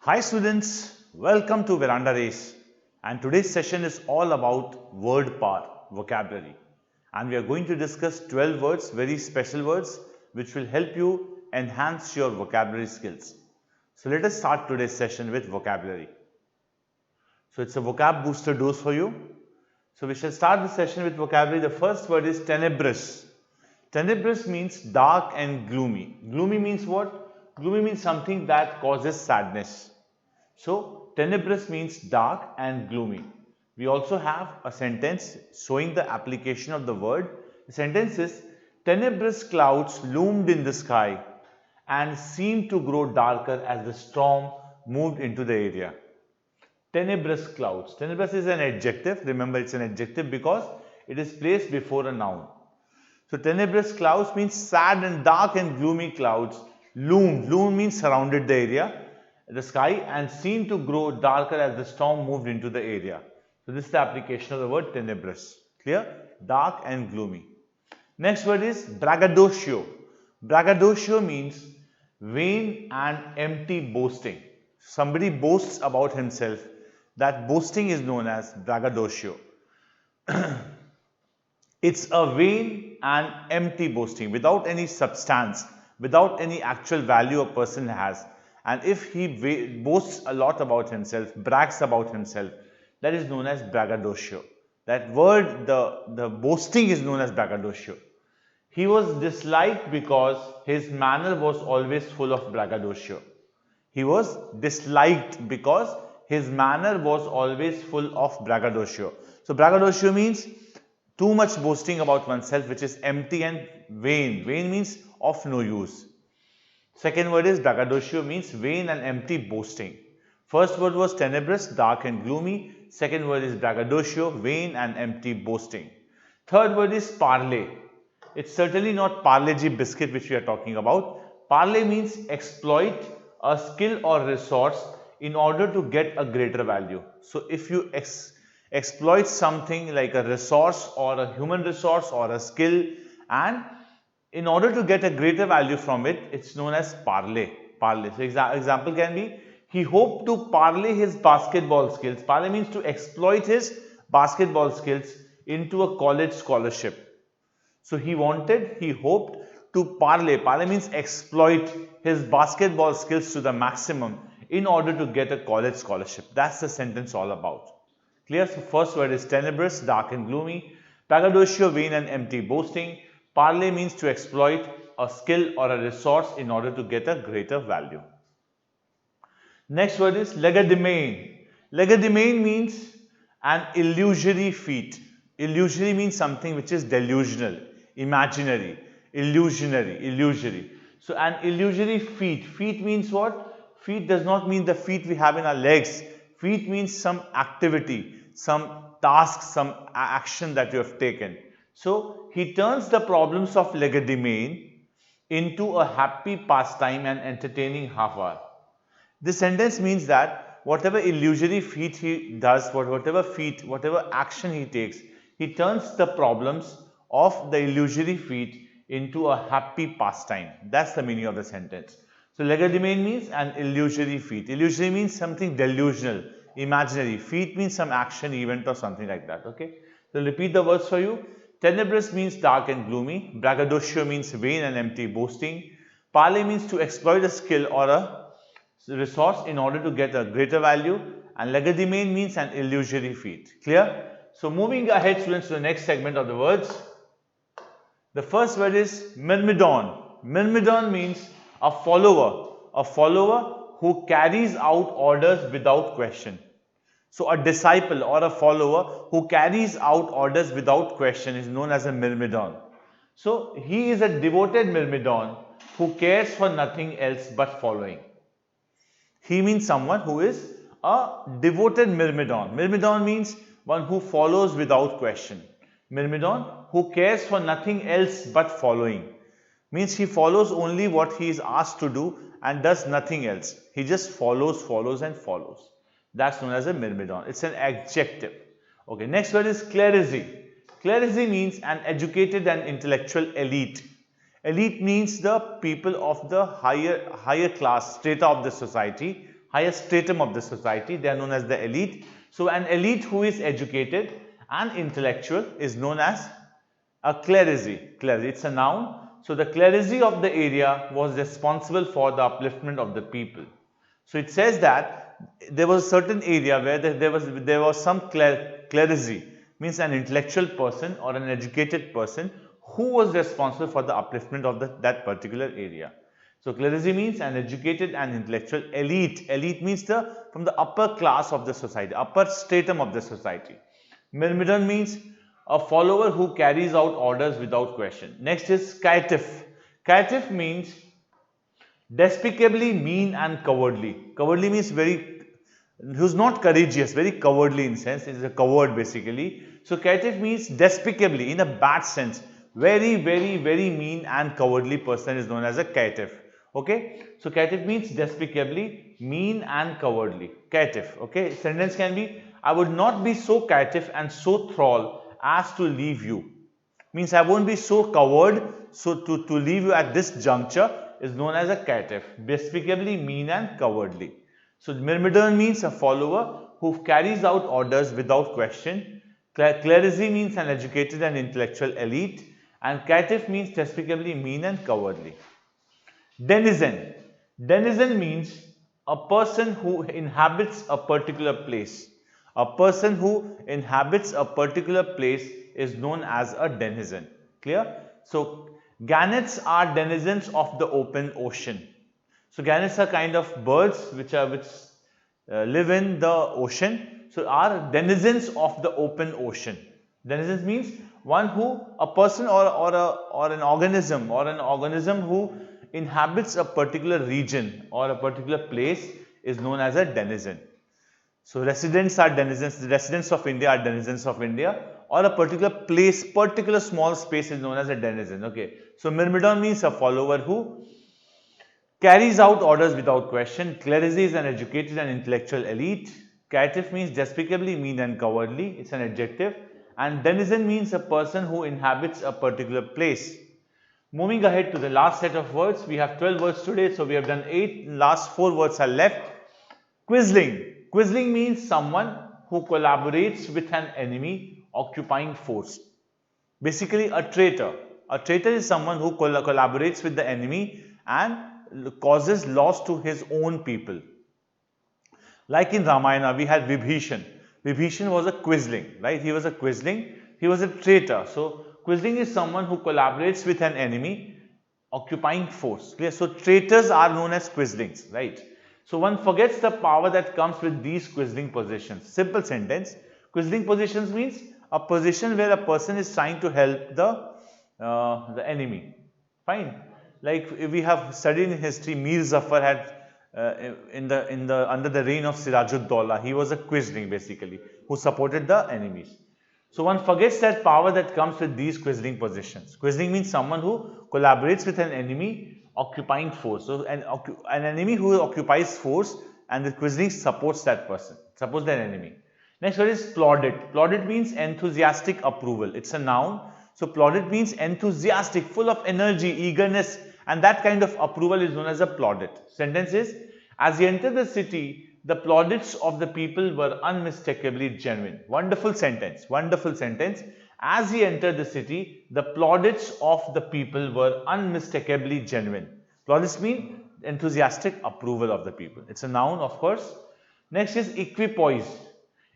Hi students, welcome to VerandaRace, and today's session is all about word power, vocabulary, and we are going to discuss 12 words, very special words which will help you enhance your vocabulary skills. So let us start today's session with vocabulary. So it's a vocab booster dose for you. So we shall start the session with vocabulary. The first word is tenebrous. Tenebrous means dark and gloomy. Gloomy means what? Gloomy means something that causes sadness. So, tenebrous means dark and gloomy. We also have a sentence showing the application of the word. The sentence is, tenebrous clouds loomed in the sky and seemed to grow darker as the storm moved into the area. Tenebrous clouds. Tenebrous is an adjective. Remember, it's an adjective because it is placed before a noun. So, tenebrous clouds means sad and dark and gloomy clouds. Loomed. Loomed means surrounded the area, the sky, and seemed to grow darker as the storm moved into the area. So, this is the application of the word tenebrous. Clear? Dark and gloomy. Next word is braggadocio. Braggadocio means vain and empty boasting. Somebody boasts about himself. That boasting is known as braggadocio. It's a vain and empty boasting without any substance, without any actual value a person has. And if he boasts a lot about himself, brags about himself, that is known as braggadocio. That word, the boasting is known as braggadocio. He was disliked because his manner was always full of braggadocio. He was disliked because his manner was always full of braggadocio. So braggadocio means too much boasting about oneself, which is empty and vain. Vain means of no use. Second word is braggadocio, means vain and empty boasting. First word was tenebrous, dark and gloomy. Second word is braggadocio, vain and empty boasting. Third word is parley. It's certainly not Parle G biscuit which we are talking about. Parley means exploit a skill or resource in order to get a greater value. So if you exploit something like a resource or a human resource or a skill, and in order to get a greater value from it, it's known as parley. Parley. So example can be, he hoped to parley his basketball skills. Parley means to exploit his basketball skills into a college scholarship. So he hoped to parley. Parley means exploit his basketball skills to the maximum in order to get a college scholarship. That's the sentence all about. Clear? So first word is tenebrous, dark and gloomy. Braggadocio, vain and empty boasting. Parley means to exploit a skill or a resource in order to get a greater value. Next word is legerdemain. Legerdemain means an illusory feat. Illusory means something which is delusional, imaginary, illusory. So an illusory feat. Feat means what? Feat does not mean the feet we have in our legs. Feat means some activity, some task, some action that you have taken. So, he turns the problems of legerdemain into a happy pastime and entertaining half-hour. This sentence means that whatever illusory feat he does, whatever action he takes, he turns the problems of the illusory feat into a happy pastime. That's the meaning of the sentence. So, legerdemain means an illusory feat. Illusory means something delusional, imaginary. Feat means some action, event or something like that. Okay. So, repeat the words for you. Tenebrous means dark and gloomy. Braggadocio means vain and empty boasting. Parley means to exploit a skill or a resource in order to get a greater value. And legerdemain means an illusory feat. Clear? So, moving ahead, students, to the next segment of the words. The first word is myrmidon. Myrmidon means a follower who carries out orders without question. So, a disciple or a follower who carries out orders without question is known as a myrmidon. So, he is a devoted myrmidon who cares for nothing else but following. He means someone who is a devoted myrmidon. Myrmidon means one who follows without question. Myrmidon who cares for nothing else but following. Means he follows only what he is asked to do and does nothing else. He just follows and follows. That's known as a myrmidon. It's an adjective. Okay, next word is clerisy. Clerisy means an educated and intellectual elite. Elite means the people of the higher class, strata of the society, highest stratum of the society. They are known as the elite. So an elite who is educated and intellectual is known as a clerisy. Clerisy, it's a noun. So the clerisy of the area was responsible for the upliftment of the people. So it says that there was a certain area where there was some clerisy, means an intellectual person or an educated person who was responsible for the upliftment of that particular area. So clerisy means an educated and intellectual elite. Elite means from the upper class of the society, upper stratum of the society. Myrmidon means a follower who carries out orders without question. Next is caitiff. Caitiff means despicably mean and cowardly. Cowardly means who's not courageous, very cowardly in sense. It is a coward basically. So caitiff means despicably in a bad sense. Very mean and cowardly person is known as a caitiff. Okay, so caitiff means despicably mean and cowardly. Caitiff. Okay, sentence can be, I would not be so caitiff and so thrall as to leave you. Means I won't be so coward, so to leave you at this juncture is known as a caitiff. Despicably mean and cowardly. So myrmidon means a follower who carries out orders without question. Clerisy means an educated and intellectual elite, and caitiff means despicably mean and cowardly. Denizen. Denizen means a person who inhabits a particular place. A person who inhabits a particular place is known as a denizen. Clear? So gannets are denizens of the open ocean. So gannets are kind of birds which live in the ocean. So are denizens of the open ocean. Denizens means a person or an organism who inhabits a particular region or a particular place is known as a denizen. So residents are denizens. The residents of India are denizens of India, or a particular place, particular small space is known as a denizen. Okay. So myrmidon means a follower who carries out orders without question. Clerisy is an educated and intellectual elite. Caitiff means despicably mean and cowardly. It's an adjective. And denizen means a person who inhabits a particular place. Moving ahead to the last set of words, we have 12 words today, so we have done 8. Last 4 words are left. Quisling. Quisling means someone who collaborates with an enemy occupying force. Basically a traitor. A traitor is someone who collaborates with the enemy and causes loss to his own people. Like in Ramayana, we had Vibhishan. Vibhishan was a quisling, right? He was a quisling. He was a traitor. So quisling is someone who collaborates with an enemy occupying force. Clear? So traitors are known as quislings, right? So one forgets the power that comes with these quisling positions. Simple sentence. Quisling positions means a position where a person is trying to help the enemy. Fine. Like we have studied in history, Mir Zafar had under the reign of Sirajud-Dowlah, he was a quisling basically who supported the enemies. So one forgets that power that comes with these quisling positions. Quisling means someone who collaborates with an enemy occupying force. So an enemy who occupies force, and the quisling supports that person, supports that enemy. Next word is plaudit. Plaudit means enthusiastic approval. It's a noun. So plaudit means enthusiastic, full of energy, eagerness, and that kind of approval is known as a plaudit. Sentence is, as he entered the city, the plaudits of the people were unmistakably genuine. Wonderful sentence. Wonderful sentence. As he entered the city, the plaudits of the people were unmistakably genuine. Plaudits mean enthusiastic approval of the people. It's a noun, of course. Next is equipoise.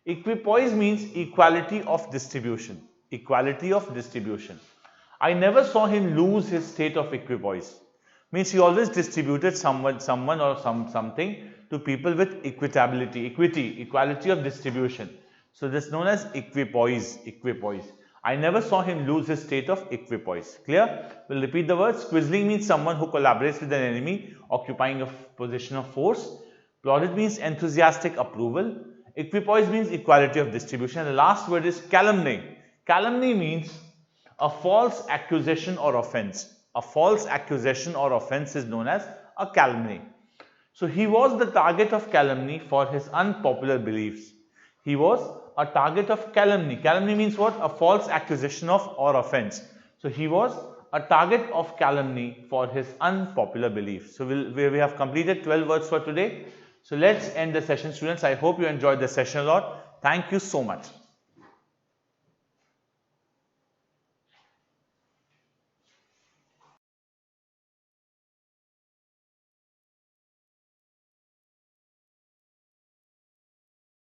Equipoise means equality of distribution. Equality of distribution. I never saw him lose his state of equipoise. Means he always distributed someone or something to people with equitability, equality of distribution. So this is known as equipoise. Equipoise. I never saw him lose his state of equipoise. Clear? We'll repeat the words. Quisling means someone who collaborates with an enemy occupying a position of force. Plaudit means enthusiastic approval. Equipoise means equality of distribution. The last word is calumny. Calumny means a false accusation or offense. A false accusation or offense is known as a calumny. So he was the target of calumny for his unpopular beliefs. He was a target of calumny. Calumny means what? A false accusation of or offense. So he was a target of calumny for his unpopular beliefs. So we have completed 12 words for today. So let's end the session, students. I hope you enjoyed the session a lot. Thank you so much.